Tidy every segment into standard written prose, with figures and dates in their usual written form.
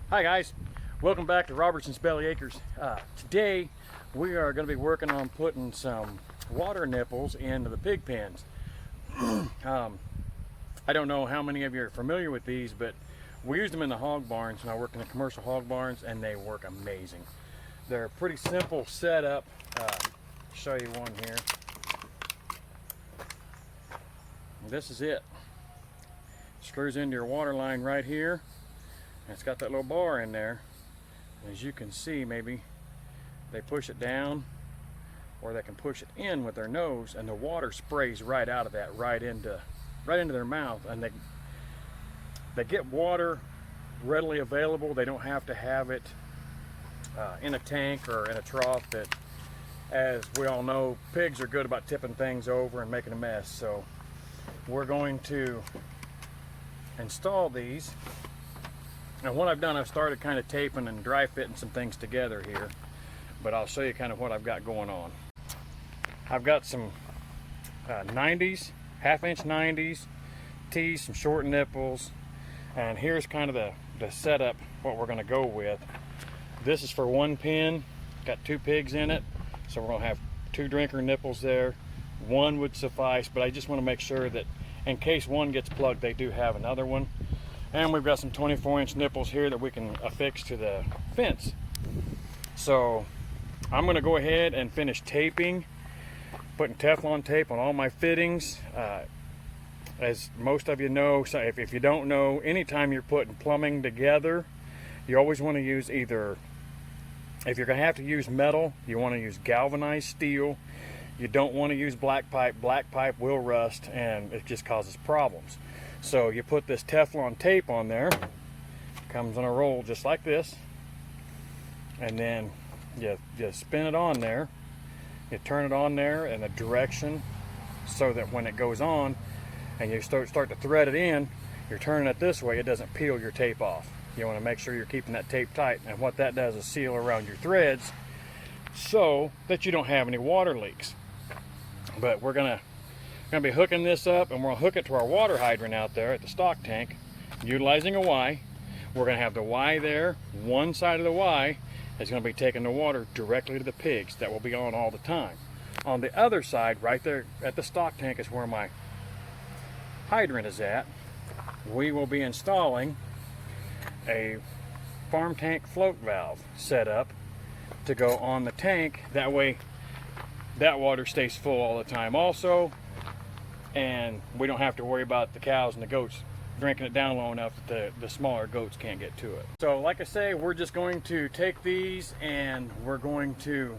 Hi guys, welcome back to Robertson's Belly Acres. Today we are going to be working on putting some water nipples into the pig pens. I don't know how many of you are familiar with these, but we use them in the hog barns, and I work in the commercial hog barns, and they work amazing. They're a pretty simple setup. Show you one here. This is it. Screws into your water line right here. And it's got that little bar in there. As you can see, maybe they push it down, or they can push it in with their nose, and the water sprays right out of that, right into their mouth, and they get water readily available. They don't have to have it in a tank or in a trough. That, as we all know, pigs are good about tipping things over and making a mess. So we're going to install these. And what I've done, I've started kind of taping and dry fitting some things together here, but I'll show you kind of what I've got going on. I've got some 90s, half-inch 90s, tees, some short nipples, and here's kind of the setup, what we're going to go with. This is for one pen, got two pigs in it, so we're going to have two drinker nipples there. One would suffice, but I just want to make sure that in case one gets plugged, they do have another one. And we've got some 24-inch nipples here that we can affix to the fence. So I'm going to go ahead and finish taping, putting Teflon tape on all my fittings. As most of you know, so if you don't know, anytime you're putting plumbing together, you always want to use either, if you're going to have to use metal, you want to use galvanized steel. You don't want to use black pipe. Black pipe will rust and it just causes problems. So you put this Teflon tape on there, comes on a roll just like this, and then you spin it on there, you turn it on there in a direction so that when it goes on and you start to thread it in, you're turning it this way, it doesn't peel your tape off. You want to make sure you're keeping that tape tight, and what that does is seal around your threads so that you don't have any water leaks. But we're gonna be hooking this up, and we're gonna hook it to our water hydrant out there at the stock tank, utilizing a Y. We're gonna have the Y there. One side of the Y is gonna be taking the water directly to the pigs. That will be on all the time. On the other side, right there at the stock tank, is where my hydrant is at. We will be installing a farm tank float valve setup to go on the tank. That way that water stays full all the time also, and we don't have to worry about the cows and the goats drinking it down low enough that the smaller goats can't get to it. So like I say, we're just going to take these and we're going to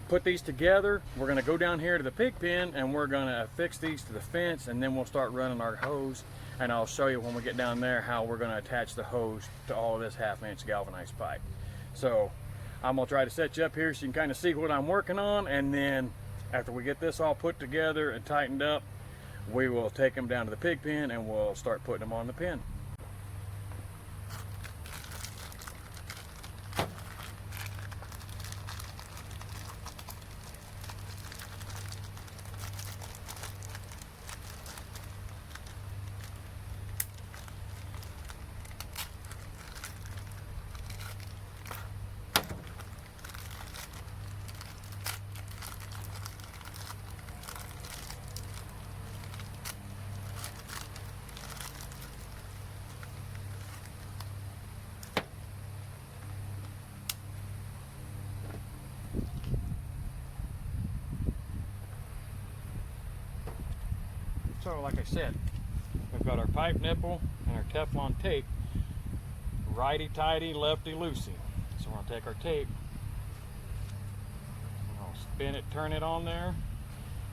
put these together. We're going to go down here to the pig pen and we're going to affix these to the fence, and then we'll start running our hose, and I'll show you when we get down there how we're going to attach the hose to all of this half-inch galvanized pipe. So I'm going to try to set you up here so you can kind of see what I'm working on, and then after we get this all put together and tightened up, we will take them down to the pig pen and we'll start putting them on the pen. So like I said, we've got our pipe nipple and our Teflon tape, righty-tighty, lefty-loosey. So we're going to take our tape, we're going to spin it, turn it on there,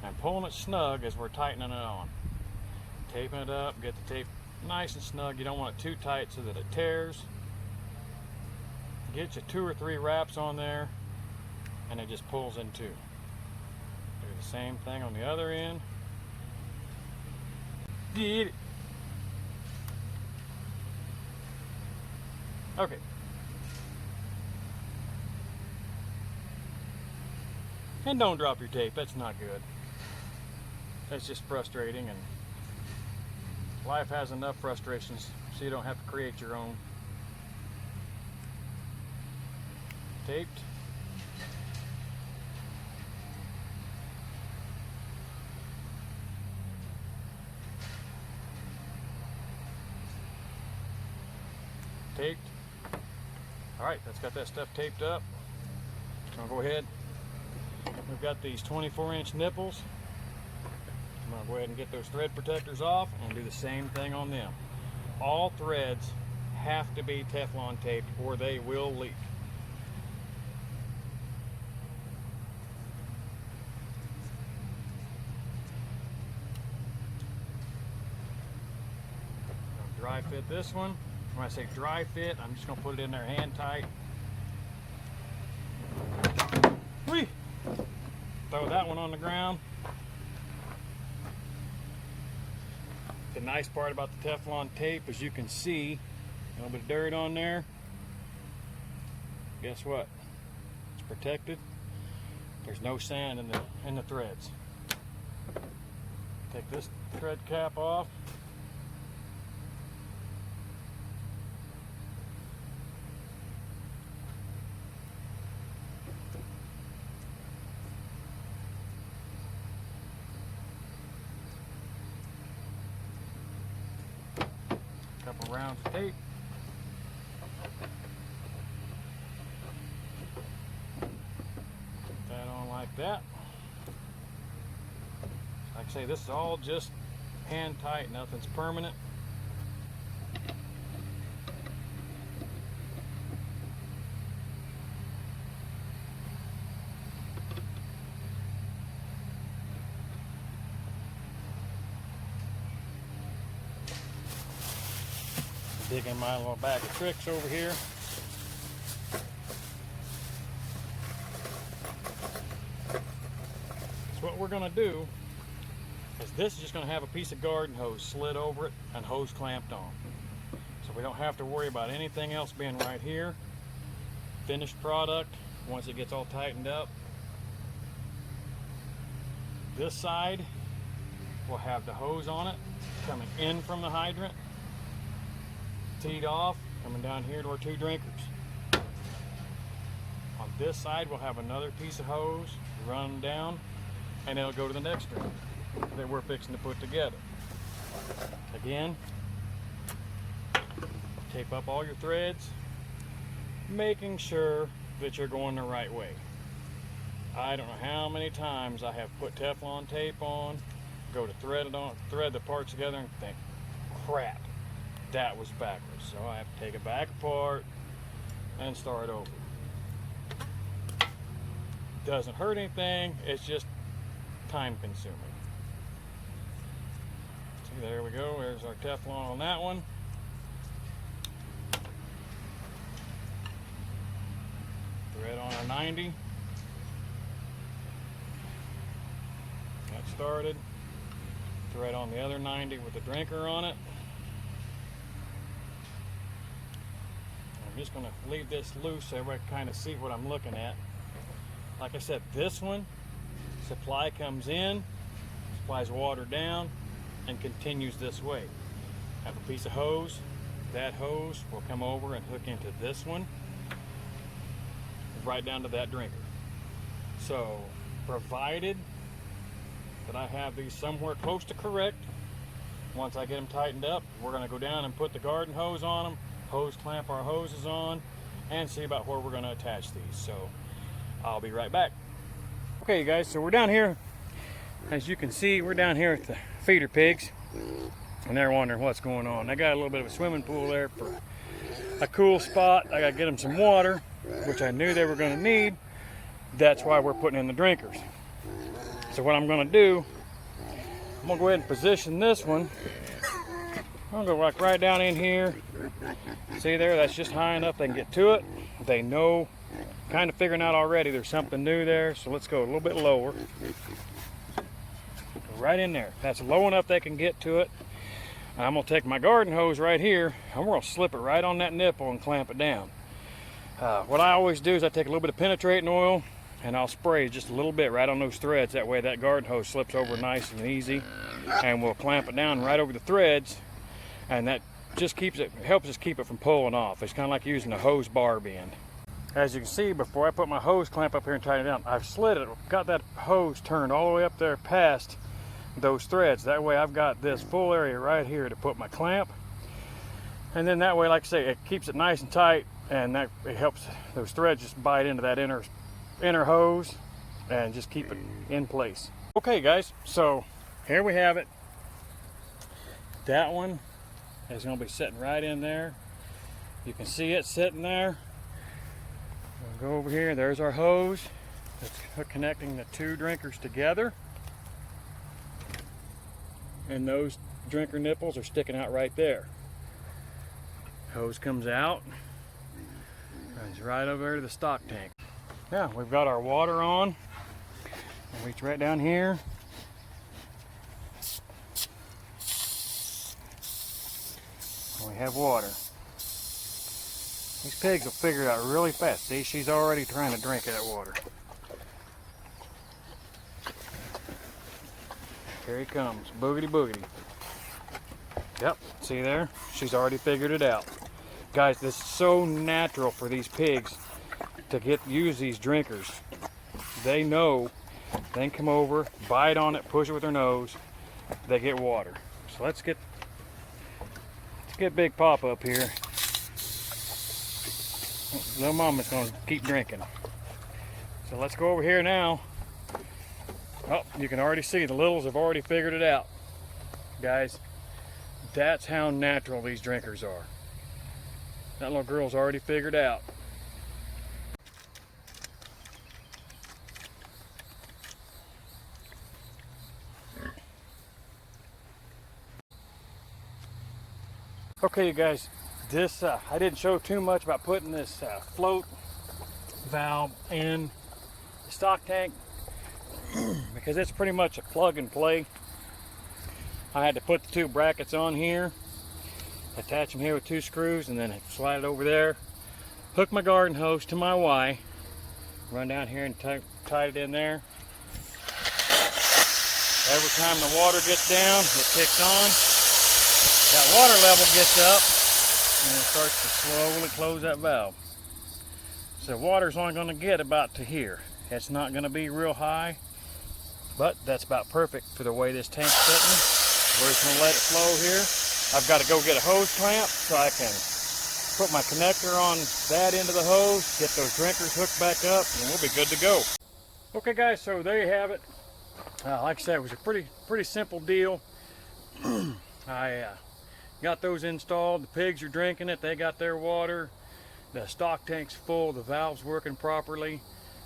and pulling it snug as we're tightening it on. Taping it up, get the tape nice and snug. You don't want it too tight so that it tears. Get you 2 or 3 wraps on there, and it just pulls in 2. Do the same thing on the other end. Get it. Okay. And don't drop your tape, that's not good. That's just frustrating, and life has enough frustrations so you don't have to create your own. Taped. Taped. All right, that's got that stuff taped up. So I'll go ahead. We've got these 24-inch nipples. I'm gonna go ahead and get those thread protectors off and do the same thing on them. All threads have to be Teflon taped or they will leak. I'll dry fit this one. When I say dry fit, I'm just gonna put it in there hand tight. Whee! Throw that one on the ground. The nice part about the Teflon tape is you can see a little bit of dirt on there. Guess what? It's protected. There's no sand in the threads. Take this thread cap off. Couple rounds of tape. Put that on like that. Like I say, this is all just hand tight, nothing's permanent. Digging my little bag of tricks over here. So what we're going to do is this is just going to have a piece of garden hose slid over it and hose clamped on. So we don't have to worry about anything else being right here. Finished product, once it gets all tightened up. This side will have the hose on it coming in from the hydrant. Teed off, coming down here to our two drinkers. On this side, we'll have another piece of hose run down, and it'll go to the next drink that we're fixing to put together. Again, tape up all your threads, making sure that you're going the right way. I don't know how many times I have put Teflon tape on, go to thread the parts together, and think, crap, that was backwards. So I have to take it back apart and start over. Doesn't hurt anything, it's just time consuming. See, there we go, there's our Teflon on that one. Thread on our 90. That started. Thread on the other 90 with the drinker on it. I'm just going to leave this loose so everybody can kind of see what I'm looking at. Like I said, this one, supply comes in, supplies water down, and continues this way. Have a piece of hose. That hose will come over and hook into this one, right down to that drinker. So, provided that I have these somewhere close to correct, once I get them tightened up, we're going to go down and put the garden hose on them, hose clamp our hoses on, and see about where we're going to attach these. So I'll be right back. Okay, you guys, so we're down here. As you can see, we're down here at the feeder pigs, and they're wondering what's going on. They got a little bit of a swimming pool there for a cool spot. I got to get them some water, which I knew they were going to need. That's why we're putting in the drinkers. So what I'm going to do, I'm going to go ahead and position this one. I'm going to go like right down in here. See there, that's just high enough they can get to it. They know, kind of figuring out already there's something new there, so let's go a little bit lower. Go right in there. That's low enough they can get to it. And I'm going to take my garden hose right here, and we're going to slip it right on that nipple and clamp it down. What I always do is I take a little bit of penetrating oil, and I'll spray just a little bit right on those threads. That way that garden hose slips over nice and easy, and we'll clamp it down right over the threads, and that just helps us keep it from pulling off. It's kind of like using a hose barb end. As you can see, before I put my hose clamp up here and tighten it down, I've slid it, got that hose turned all the way up there past those threads. That way I've got this full area right here to put my clamp. And then that way, like I say, it keeps it nice and tight, and that it helps those threads just bite into that inner hose and just keep it in place. Okay guys, so here we have it. That one is going to be sitting right in there. You can see it sitting there. We'll go over here. There's our hose. That's connecting the two drinkers together. And those drinker nipples are sticking out right there. Hose comes out, runs right over there to the stock tank. Now we've got our water on. I'll reach right down here. We have water. These pigs will figure it out really fast. See, she's already trying to drink that water. Here he comes, boogity boogity. Yep, see there? She's already figured it out. Guys, this is so natural for these pigs to use these drinkers. They know, they can come over, bite on it, push it with their nose, they get water. So let's get Big Pop up here. Little Mama's gonna keep drinking. So let's go over here now. Oh, you can already see the littles have already figured it out. Guys, that's how natural these drinkers are. That little girl's already figured out. Okay, you guys, this I didn't show too much about putting this float valve in the stock tank because it's pretty much a plug and play. I had to put the two brackets on here, attach them here with two screws, and then slide it over there, hook my garden hose to my Y, run down here and tight it in there. Every time the water gets down, it kicks on. That water level gets up and it starts to slowly close that valve. So water's only going to get about to here. It's not going to be real high, but that's about perfect for the way this tank's sitting. We're just going to let it flow here. I've got to go get a hose clamp so I can put my connector on that end of the hose, get those drinkers hooked back up, and we'll be good to go. Okay guys, so there you have it. Like I said, it was a pretty simple deal. I got those installed. The pigs are drinking it. They got their water. The stock tank's full. The valve's working properly.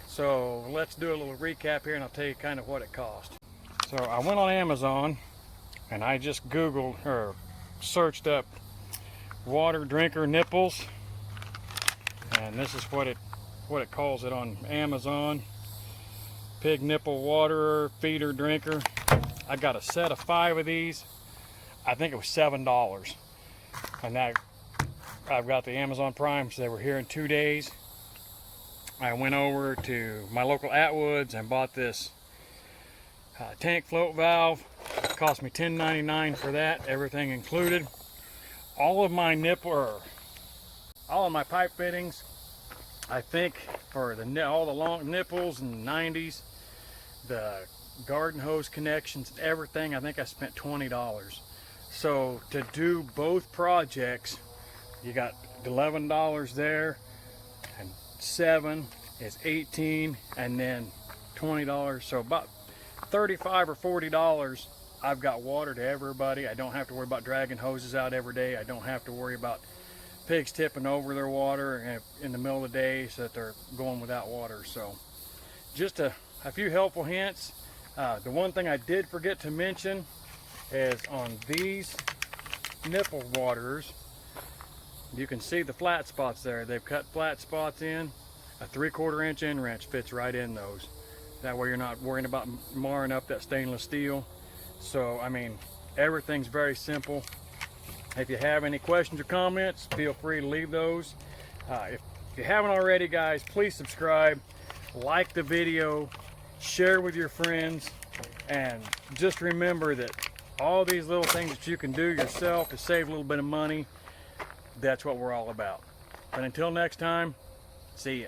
So let's do a little recap here and I'll tell you kind of what it cost. So I went on Amazon and I just Googled or searched up water drinker nipples, and this is what it calls it on Amazon. Pig nipple waterer, feeder drinker. I got a set of 5 of these. I think it was $7. And now I've got the Amazon Prime, so they were here in 2 days. I went over to my local Atwoods and bought this tank float valve. It cost me $10.99 for that, everything included. All of my all of my pipe fittings, I think, for all the long nipples and 90s, the garden hose connections, everything, I think I spent $20. So to do both projects, you got $11 there, and 7 is 18, and then $20. So about $35 or $40. I've got water to everybody. I don't have to worry about dragging hoses out every day. I don't have to worry about pigs tipping over their water in the middle of the day so that they're going without water. So just a few helpful hints. The one thing I did forget to mention is on these nipple waterers, you can see the flat spots there. They've cut flat spots in. A 3/4 inch end wrench fits right in those. That way you're not worrying about marring up that stainless steel. So, I mean, everything's very simple. If you have any questions or comments, feel free to leave those. If you haven't already, guys, please subscribe, like the video, share with your friends, and just remember that all these little things that you can do yourself to save a little bit of money that's what we're all about. But until next time, see ya.